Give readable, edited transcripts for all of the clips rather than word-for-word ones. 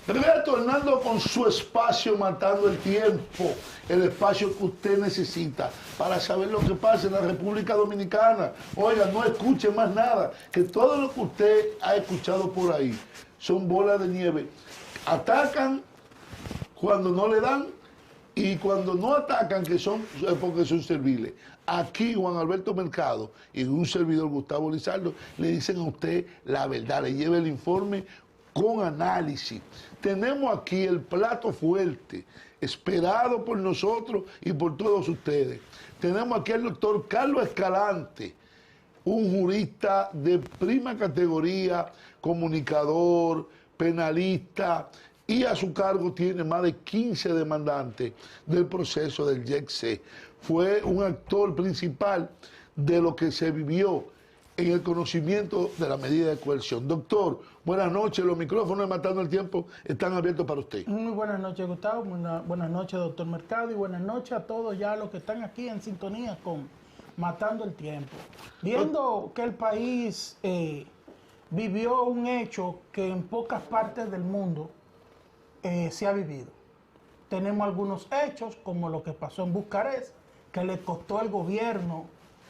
Retornando con su espacio, matando el tiempo, el espacio que usted necesita para saber lo que pasa en la República Dominicana. Oiga, no escuche más nada, que todo lo que usted ha escuchado por ahí son bolas de nieve. Atacan cuando no le dan y cuando no atacan, que son porque son serviles. Aquí Juan Alberto Mercado y un servidor Gustavo Lizardo le dicen a usted la verdad, le lleva el informe con análisis. Tenemos aquí el plato fuerte, esperado por nosotros y por todos ustedes. Tenemos aquí al doctor Carlos Escalante, un jurista de prima categoría, comunicador, penalista, y a su cargo tiene más de 15 demandantes del proceso del YEC-C. Fue un actor principal de lo que se vivió en el conocimiento de la medida de coerción. Doctor, buenas noches. Los micrófonos de Matando el Tiempo están abiertos para usted. Muy buenas noches, Gustavo. Buenas noches, doctor Mercado. Y buenas noches a todos ya los que están aquí en sintonía con Matando el Tiempo. Viendo que el país vivió un hecho que en pocas partes del mundo se ha vivido. Tenemos algunos hechos, como lo que pasó en Bucarest, que le costó el gobierno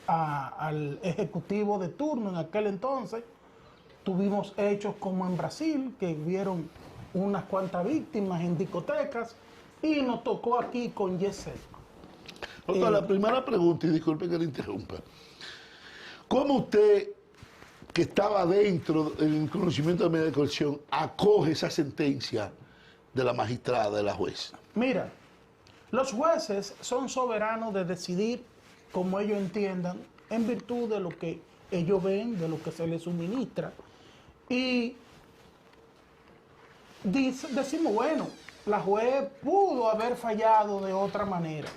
al ejecutivo de turno en aquel entonces. Tuvimos hechos como en Brasil, que hubieron unas cuantas víctimas en discotecas, y nos tocó aquí con YEC-C. Doctor, la primera pregunta, y disculpe que le interrumpa. ¿Cómo usted, que estaba dentro del conocimiento de la medida de coerción, acoge esa sentencia de la magistrada, de la jueza? Mira, los jueces son soberanos de decidir como ellos entiendan, en virtud de lo que ellos ven, de lo que se les suministra. Y decimos, bueno, la juez pudo haber fallado de otra manera.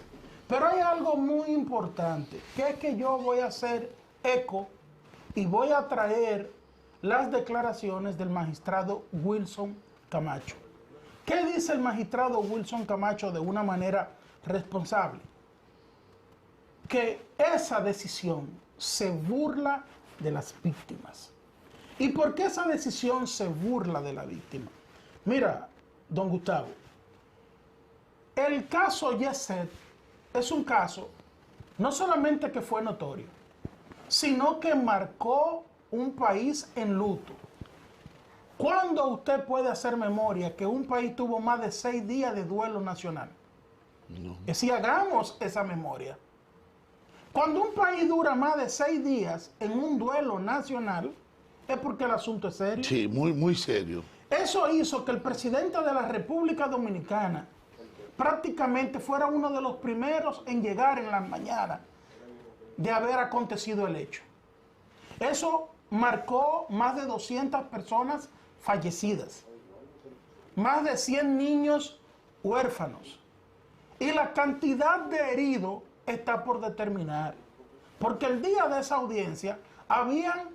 Pero hay algo muy importante, que es que yo voy a hacer eco y voy a traer las declaraciones del magistrado Wilson Camacho. ¿Qué dice el magistrado Wilson Camacho de una manera responsable? Que esa decisión se burla de las víctimas. ¿Y por qué esa decisión se burla de la víctima? Mira, don Gustavo, el caso YEC-C es un caso no solamente que fue notorio, sino que marcó un país en luto. ¿Cuándo usted puede hacer memoria que un país tuvo más de 6 días de duelo nacional? No. Que si hagamos esa memoria. Cuando un país dura más de 6 días en un duelo nacional, es porque el asunto es serio. Sí, muy, muy serio. Eso hizo que el presidente de la República Dominicana prácticamente fuera uno de los primeros en llegar en la mañana de haber acontecido el hecho. Eso marcó más de 200 personas fallecidas, más de 100 niños huérfanos, y la cantidad de heridos está por determinar, porque el día de esa audiencia habían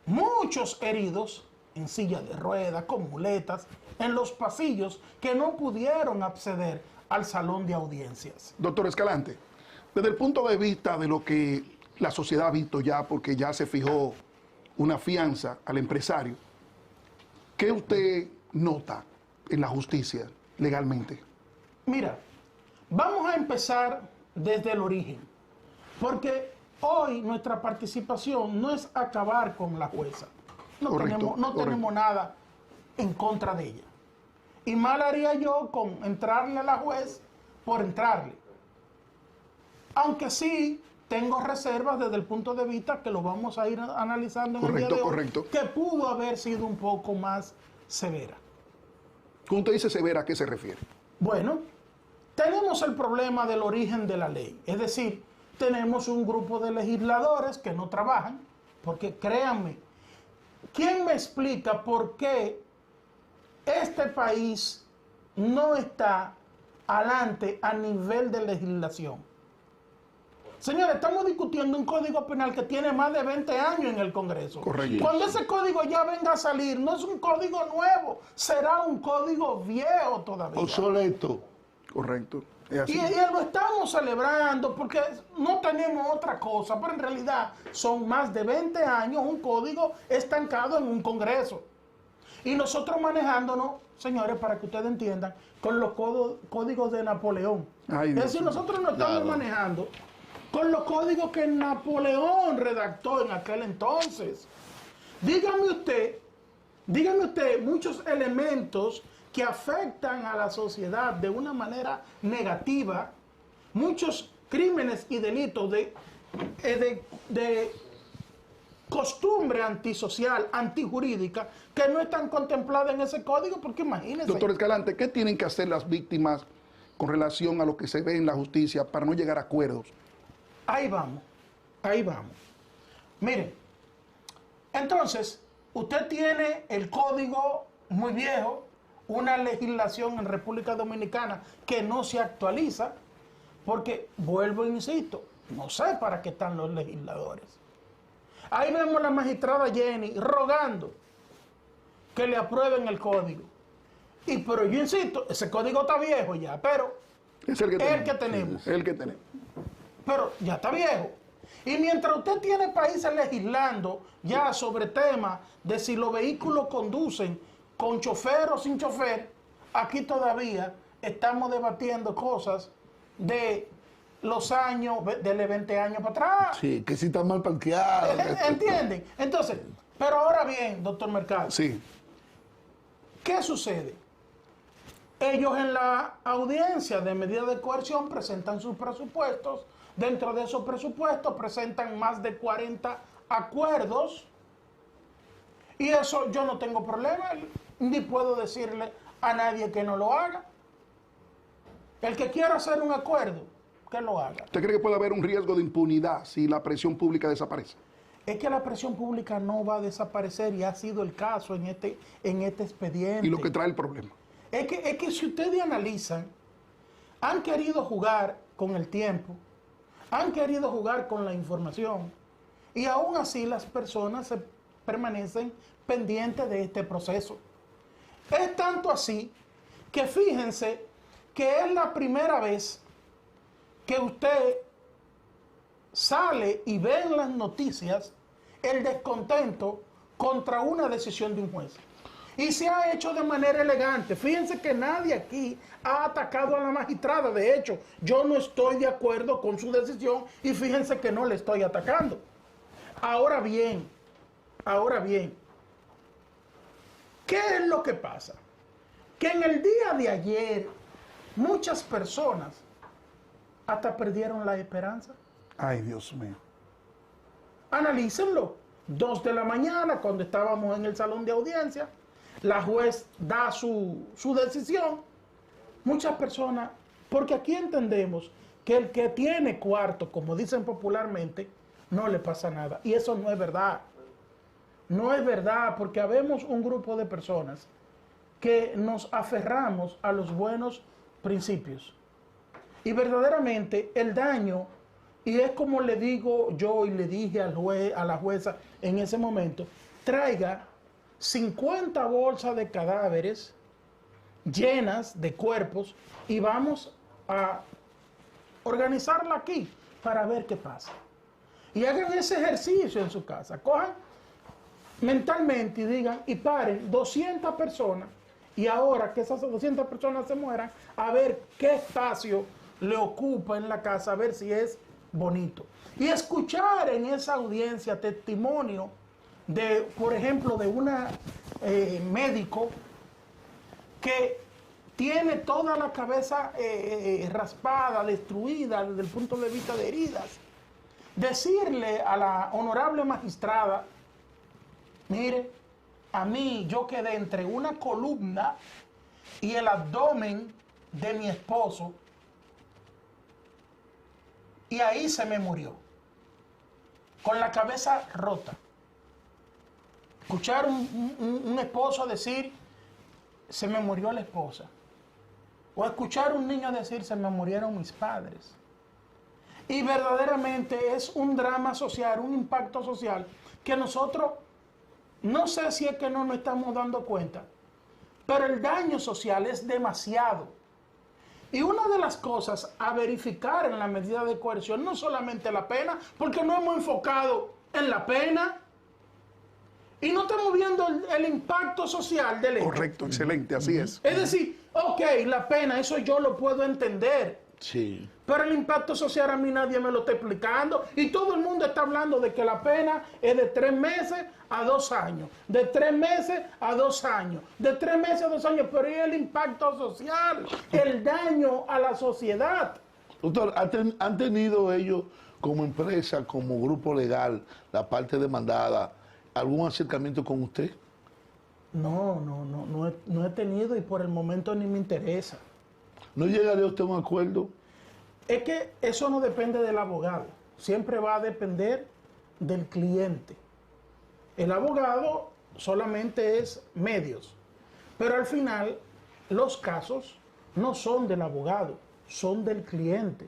muchos heridos en silla de ruedas, con muletas, en los pasillos, que no pudieron acceder al salón de audiencias. Doctor Escalante, desde el punto de vista de lo que la sociedad ha visto ya, porque ya se fijó una fianza al empresario, ¿qué usted nota en la justicia legalmente? Mira, vamos a empezar desde el origen, porque hoy nuestra participación no es acabar con la jueza. No tenemos nada en contra de ella. Y mal haría yo con entrarle a la juez por entrarle. Aunque sí tengo reservas desde el punto de vista que lo vamos a ir analizando en el día de hoy, que pudo haber sido un poco más severa. Cuando usted dice severa, ¿a qué se refiere? Bueno, tenemos el problema del origen de la ley. Es decir, tenemos un grupo de legisladores que no trabajan, porque créanme, ¿quién me explica por qué este país no está adelante a nivel de legislación? Señores, estamos discutiendo un código penal que tiene más de 20 años en el Congreso. Correcto. Cuando ese código ya venga a salir, no es un código nuevo, será un código viejo todavía. Obsoleto. Correcto. Y lo estamos celebrando porque no tenemos otra cosa, pero en realidad son más de 20 años un código estancado en un Congreso. Y nosotros manejándonos, señores, para que ustedes entiendan, con los códigos de Napoleón. Ay, es Dios decir, mío. nosotros nos estamos manejando con los códigos que Napoleón redactó en aquel entonces. Dígame usted, muchos elementos que afectan a la sociedad de una manera negativa, muchos crímenes y delitos de costumbre antisocial, antijurídica, que no están contempladas en ese código, porque imagínense. Doctor Escalante, ¿qué tienen que hacer las víctimas con relación a lo que se ve en la justicia para no llegar a acuerdos? Ahí vamos. Miren, entonces, usted tiene el código muy viejo, una legislación en República Dominicana que no se actualiza, porque, vuelvo e insisto, no sé para qué están los legisladores. Ahí vemos a la magistrada Jenny rogando que le aprueben el código. Pero yo insisto, ese código está viejo ya, pero Es el que tenemos. Sí, el que tenemos. Pero ya está viejo. Y mientras usted tiene países legislando ya sobre temas de si los vehículos conducen con chofer o sin chofer, aquí todavía estamos debatiendo cosas de los años, de 20 años para atrás. Sí, que si está mal parqueado. ¿Entienden? Entonces, pero ahora bien, doctor Mercado, Sí. ¿qué sucede? Ellos en la audiencia de medida de coerción presentan sus presupuestos. Dentro de esos presupuestos presentan más de 40 acuerdos. Y eso yo no tengo problema, ni puedo decirle a nadie que no lo haga. El que quiera hacer un acuerdo, que lo haga. ¿Usted cree que puede haber un riesgo de impunidad si la presión pública desaparece? Es que la presión pública no va a desaparecer y ha sido el caso en este expediente. Y lo que trae el problema. Es que si ustedes analizan, han querido jugar con el tiempo, han querido jugar con la información y aún así las personas se permanecen pendientes de este proceso. Es tanto así que fíjense que es la primera vez que usted sale y ve en las noticias el descontento contra una decisión de un juez. Y se ha hecho de manera elegante. Fíjense que nadie aquí ha atacado a la magistrada. De hecho, yo no estoy de acuerdo con su decisión y fíjense que no le estoy atacando. Ahora bien, ¿qué es lo que pasa? Que en el día de ayer muchas personas hasta perdieron la esperanza. Ay, Dios mío. Analícenlo. 2 de la mañana, cuando estábamos en el salón de audiencia, la juez da su decisión. Muchas personas, porque aquí entendemos que el que tiene cuarto, como dicen popularmente, no le pasa nada. Y eso no es verdad. No es verdad, porque habemos un grupo de personas que nos aferramos a los buenos principios. Y verdaderamente el daño, y es como le digo yo y le dije al juez, a la jueza en ese momento, traiga 50 bolsas de cadáveres llenas de cuerpos y vamos a organizarla aquí para ver qué pasa. Y hagan ese ejercicio en su casa. Cojan mentalmente y digan, y paren 200 personas, y ahora que esas 200 personas se mueran, a ver qué espacio le ocupa en la casa, a ver si es bonito. Y escuchar en esa audiencia testimonio de, por ejemplo, de una médico que tiene toda la cabeza raspada, destruida desde el punto de vista de heridas. Decirle a la honorable magistrada, mire, a mí yo quedé entre una columna y el abdomen de mi esposo y ahí se me murió, con la cabeza rota. Escuchar un esposo decir, se me murió la esposa. O escuchar un niño decir, se me murieron mis padres. Y verdaderamente es un drama social, un impacto social, que nosotros, no sé si es que no nos estamos dando cuenta, pero el daño social es demasiado. Y una de las cosas a verificar en la medida de coerción, no solamente la pena, porque no hemos enfocado en la pena, Y no estamos viendo el impacto social del hecho. Correcto, excelente, así es. Es decir, ok, la pena, eso yo lo puedo entender. Sí. Pero el impacto social a mí nadie me lo está explicando. Y todo el mundo está hablando de que la pena es de 3 meses a 2 años. De 3 meses a 2 años. De 3 meses a 2 años. Pero ¿y el impacto social? El daño a la sociedad. Doctor, ¿han tenido ellos como empresa, como grupo legal, la parte demandada, algún acercamiento con usted? No he tenido y por el momento ni me interesa. ¿No llegaría usted a un acuerdo? Es que eso no depende del abogado. Siempre va a depender del cliente. El abogado solamente es medios. Pero al final, los casos no son del abogado, son del cliente.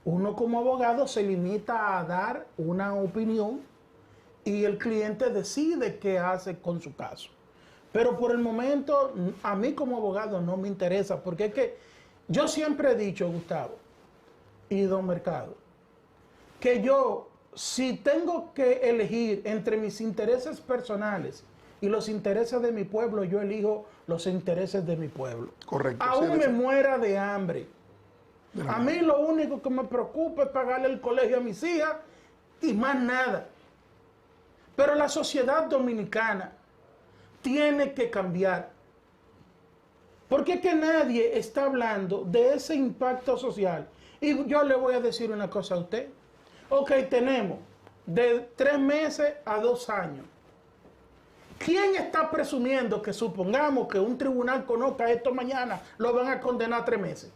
Uno como abogado se limita a dar una opinión y el cliente decide qué hace con su caso. Pero por el momento, a mí como abogado no me interesa, porque es que yo siempre he dicho, Gustavo y don Mercado, que yo, si tengo que elegir entre mis intereses personales y los intereses de mi pueblo, yo elijo los intereses de mi pueblo. Correcto. Aún me muera de hambre. A mí lo único que me preocupa es pagarle el colegio a mis hijas y más nada. Pero la sociedad dominicana tiene que cambiar. Porque es que nadie está hablando de ese impacto social. Y yo le voy a decir una cosa a usted. Ok, tenemos de 3 meses a 2 años. ¿Quién está presumiendo que supongamos que un tribunal conozca esto mañana, lo van a condenar a 3 meses?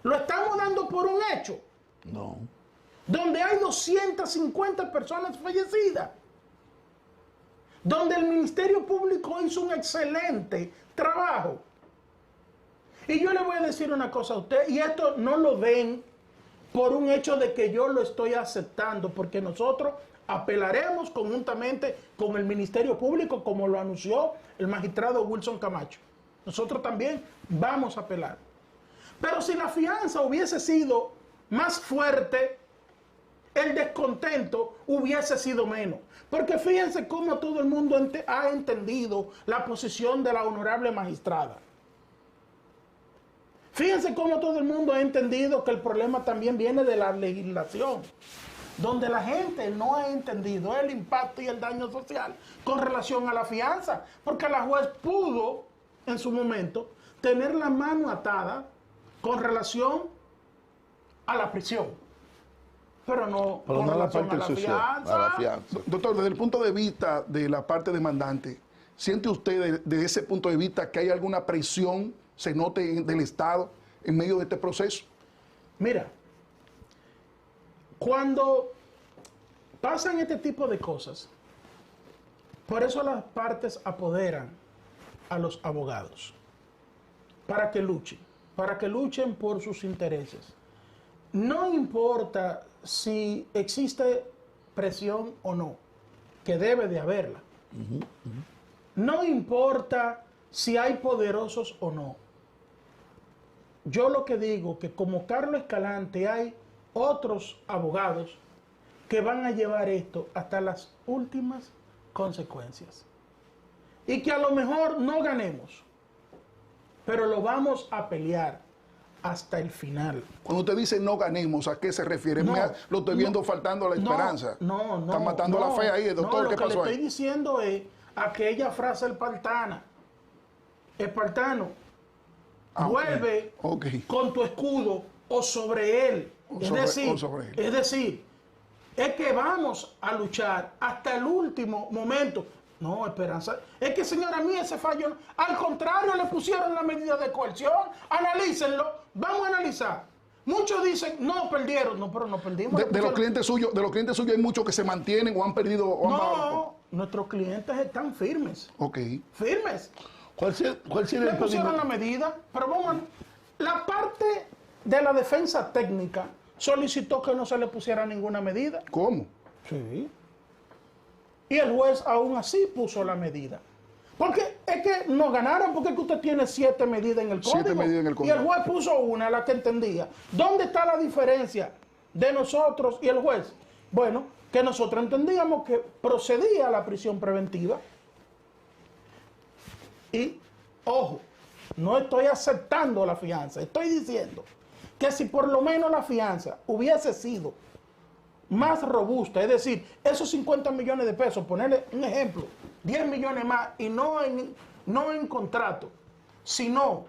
Lo estamos dando por un hecho. No. Donde hay 250 personas fallecidas. Donde el Ministerio Público hizo un excelente trabajo. Y yo le voy a decir una cosa a usted, y esto no lo ven por un hecho de que yo lo estoy aceptando, porque nosotros apelaremos conjuntamente con el Ministerio Público, como lo anunció el magistrado Wilson Camacho. Nosotros también vamos a apelar. Pero si la fianza hubiese sido más fuerte, el descontento hubiese sido menos. Porque fíjense cómo todo el mundo ha entendido la posición de la honorable magistrada. Fíjense cómo todo el mundo ha entendido que el problema también viene de la legislación, donde la gente no ha entendido el impacto y el daño social con relación a la fianza, porque la juez pudo, en su momento, tener la mano atada con relación a la prisión, pero no con relación a la fianza. A la fianza. Doctor, desde el punto de vista de la parte demandante, ¿siente usted desde ese punto de vista que hay alguna presión, se note del Estado en medio de este proceso? Mira, cuando pasan este tipo de cosas, por eso las partes apoderan a los abogados, para que luchen por sus intereses. No importa si existe presión o no, que debe de haberla. No importa si hay poderosos o no. Yo lo que digo que como Carlos Escalante hay otros abogados que van a llevar esto hasta las últimas consecuencias. Y que a lo mejor no ganemos, pero lo vamos a pelear hasta el final. Cuando usted dice no ganemos, ¿a qué se refiere? No, lo estoy viendo faltando a la esperanza. Están matando la fe ahí, doctor. ¿Qué pasó ahí? Lo que le estoy diciendo es aquella frase espartano, vuelve con tu escudo o sobre él. Es decir, es que vamos a luchar hasta el último momento. No, Esperanza. Es que, señora, a mí ese fallo, al contrario, le pusieron la medida de coerción. Analícenlo. Vamos a analizar. Muchos dicen, no, perdieron. No, pero no perdimos. De los clientes suyos hay muchos que se mantienen o han perdido. No, nuestros clientes están firmes. Ok. Firmes. ¿Cuál sería le pusieron la medida, pero vamos, la parte de la defensa técnica solicitó que no se le pusiera ninguna medida. ¿Cómo? Sí. Y el juez aún así puso la medida. Porque es que no ganaron, porque es que usted tiene 7 medidas en el código. 7 medidas en el código. Y el juez puso una, la que entendía. ¿Dónde está la diferencia de nosotros y el juez? Bueno, que nosotros entendíamos que procedía a la prisión preventiva. Y, ojo, no estoy aceptando la fianza, estoy diciendo que si por lo menos la fianza hubiese sido más robusta, es decir, esos 50 millones de pesos, ponerle un ejemplo, 10 millones más, y no en contrato, sino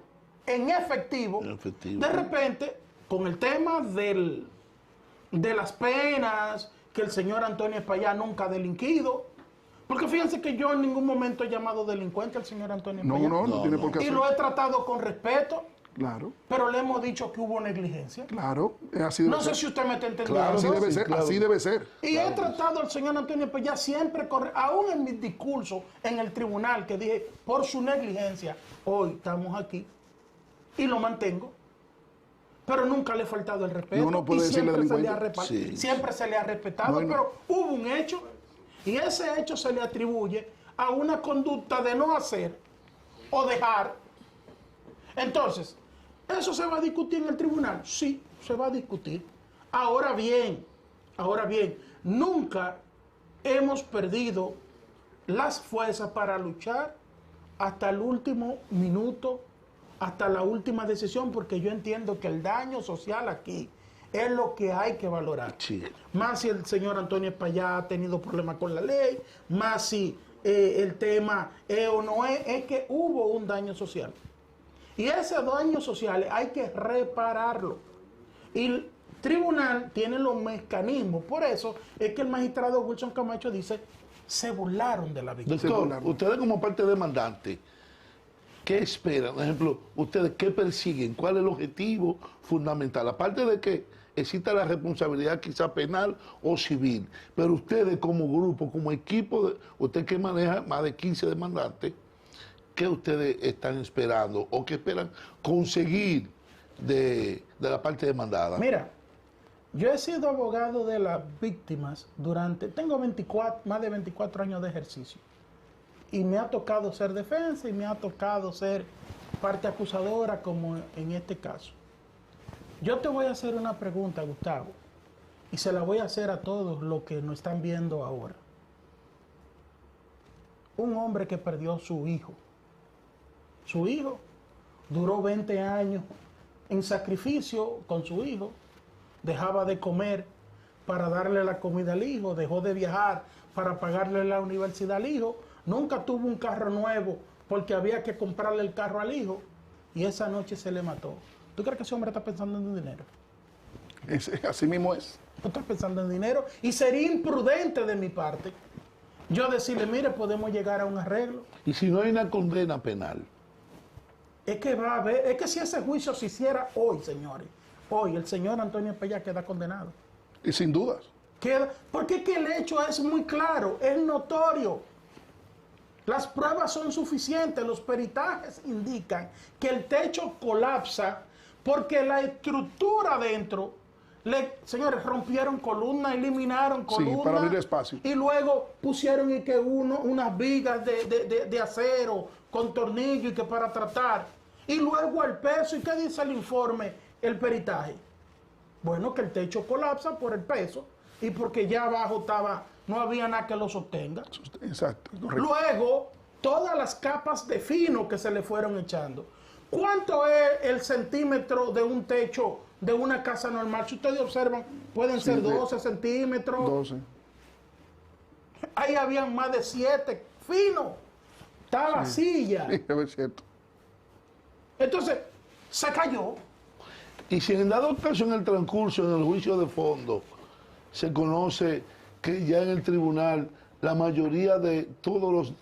en efectivo, de repente, con el tema de las penas, que el señor Antonio Espaillá nunca ha delinquido, porque fíjense que yo en ningún momento he llamado delincuente al señor Antonio Espaillá. No tiene por qué y hacer. lo he tratado con respeto. Claro. Pero le hemos dicho que hubo negligencia. Claro, así debe No ser. sé si usted me está entendiendo. Claro, así debe sí, ser, claro. así debe ser. Y he tratado al señor Antonio Espaillá siempre, aún en mis discursos en el tribunal, que dije, por su negligencia, hoy estamos aquí, y lo mantengo, pero nunca le he faltado el respeto. No puede y decirle Sí. siempre se le ha respetado, pero hubo un hecho, y ese hecho se le atribuye a una conducta de no hacer o dejar. Entonces, ¿eso se va a discutir en el tribunal? Sí, se va a discutir. Ahora bien, nunca hemos perdido las fuerzas para luchar hasta el último minuto, hasta la última decisión, porque yo entiendo que el daño social aquí es lo que hay que valorar. Sí. Más si el señor Antonio Espaillá ha tenido problemas con la ley, más si el tema es o no es que hubo un daño social. Y ese daño social hay que repararlo. Y el tribunal tiene los mecanismos. Por eso es que el magistrado Wilson Camacho dice, se burlaron de la víctima. Doctor, ustedes como parte demandante, ¿qué esperan? Por ejemplo, ¿ustedes qué persiguen? ¿Cuál es el objetivo fundamental? Aparte de que exista la responsabilidad quizá penal o civil, pero ustedes como grupo, como equipo, usted que maneja más de 15 demandantes, ¿qué ustedes están esperando o qué esperan conseguir de la parte demandada? Mira, yo he sido abogado de las víctimas tengo más de 24 años de ejercicio. Y me ha tocado ser defensa y me ha tocado ser parte acusadora, como en este caso. Yo te voy a hacer una pregunta, Gustavo, y se la voy a hacer a todos los que nos están viendo ahora. Un hombre que perdió su hijo. Su hijo duró 20 años en sacrificio con su hijo, dejaba de comer para darle la comida al hijo, dejó de viajar para pagarle la universidad al hijo, nunca tuvo un carro nuevo porque había que comprarle el carro al hijo y esa noche se le mató. ¿Tú crees que ese hombre está pensando en dinero? Así mismo es. No está pensando en dinero y sería imprudente de mi parte yo decirle, mire, podemos llegar a un arreglo. Y si no hay una condena penal. Es que va a haber, es que si ese juicio se hiciera hoy, señores, hoy el señor Antonio Espaillá queda condenado. Y sin dudas. Porque es que el hecho es muy claro, es notorio. Las pruebas son suficientes, los peritajes indican que el techo colapsa porque la estructura adentro, señores, rompieron columnas, eliminaron columnas. Sí, para abrir espacio. Y luego pusieron unas vigas de acero con tornillo y que para tratar. Y luego el peso. ¿Y qué dice el informe, el peritaje? Bueno, que el techo colapsa por el peso y porque ya abajo no había nada que lo sostenga. Exacto. Correcto. Luego, todas las capas de fino que se le fueron echando. ¿Cuánto es el centímetro de un techo de una casa normal? Si ustedes observan, pueden ser 12 centímetros. 12. Ahí habían más de 7 finos. Está vacía. Sí, es cierto. Entonces, se cayó. Y si en dado caso en el transcurso, en el juicio de fondo, se conoce que ya en el tribunal la mayoría de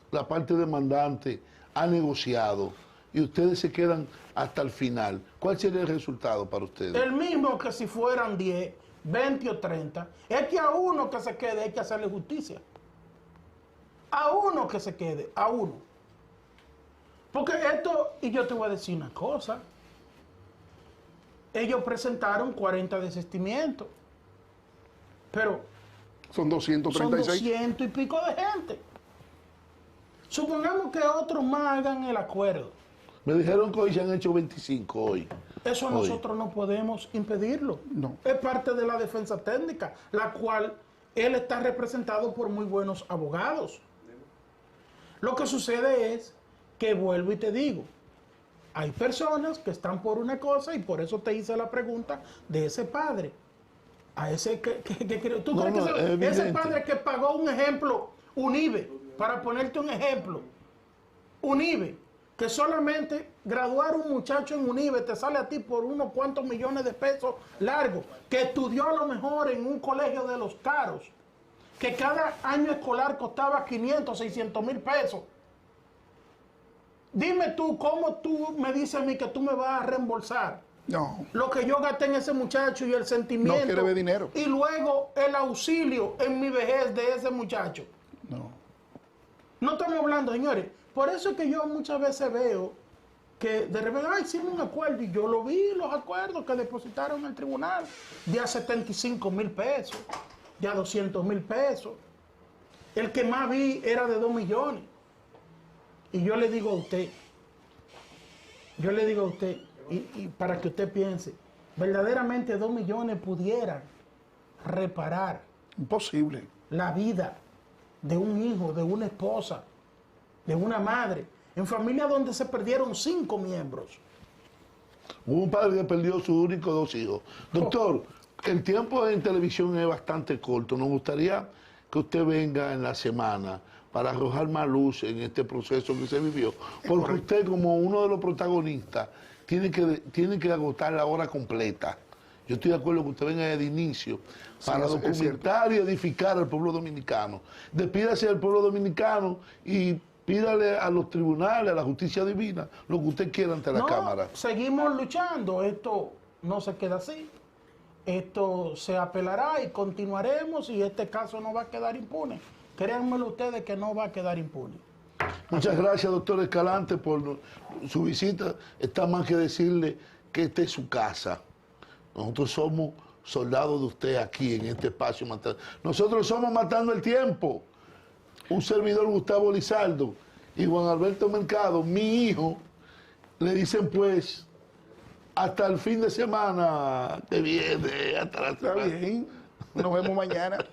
la parte demandante ha negociado y ustedes se quedan hasta el final, ¿cuál sería el resultado para ustedes? El mismo que si fueran 10, 20 o 30. Es que a uno que se quede hay que hacerle justicia. A uno que se quede, a uno. Porque esto, y yo te voy a decir una cosa, ellos presentaron 40 desistimientos, pero Son 236. son 200 y pico de gente. Supongamos que otros más hagan el acuerdo. Me dijeron que hoy se han hecho 25 hoy. Eso Hoy. nosotros no podemos impedirlo. No. Es parte de la defensa técnica, la cual él está representado por muy buenos abogados. Lo que sucede es que vuelvo y te digo, hay personas que están por una cosa y por eso te hice la pregunta de ese padre. A ese ¿tú crees que ese padre que pagó un ejemplo, UNIBE, para ponerte un ejemplo, UNIBE, que solamente graduar un muchacho en UNIBE te sale a ti por unos cuantos millones de pesos largos, que estudió a lo mejor en un colegio de los caros, que cada año escolar costaba 500, 600 mil pesos. Dime tú, ¿cómo tú me dices a mí que tú me vas a reembolsar? No. Lo que yo gasté en ese muchacho y el sentimiento. No quiere ver dinero. Y luego el auxilio en mi vejez de ese muchacho. No. No estamos hablando, señores. Por eso es que yo muchas veces veo que de repente, hicimos un acuerdo. Y yo lo vi, los acuerdos que depositaron en el tribunal. De a 75 mil pesos, de a 200 mil pesos. El que más vi era de 2 millones. Y yo le digo a usted, y para que usted piense, verdaderamente 2 millones pudieran reparar Imposible. la vida de un hijo, de una esposa, de una madre, en familia donde se perdieron 5 miembros. Hubo un padre que perdió sus únicos 2 hijos. Doctor, el tiempo en televisión es bastante corto. Nos gustaría que usted venga en la semana para arrojar más luz en este proceso que se vivió. Porque usted, como uno de los protagonistas, tiene que agotar la hora completa. Yo estoy de acuerdo que usted venga desde inicio para documentar y edificar al pueblo dominicano. Despídase del pueblo dominicano y pídale a los tribunales, a la justicia divina, lo que usted quiera ante la Cámara. Seguimos luchando. Esto no se queda así. Esto se apelará y continuaremos y este caso no va a quedar impune. Créanmelo ustedes que no va a quedar impune. Muchas gracias, doctor Escalante, por su visita. Está más que decirle que esta es su casa. Nosotros somos soldados de usted aquí en este espacio. Nosotros somos Matando el Tiempo. Un servidor, Gustavo Lizardo, y Juan Alberto Mercado, mi hijo, le dicen pues, hasta el fin de semana que viene, hasta la semana. Está bien. Nos vemos mañana.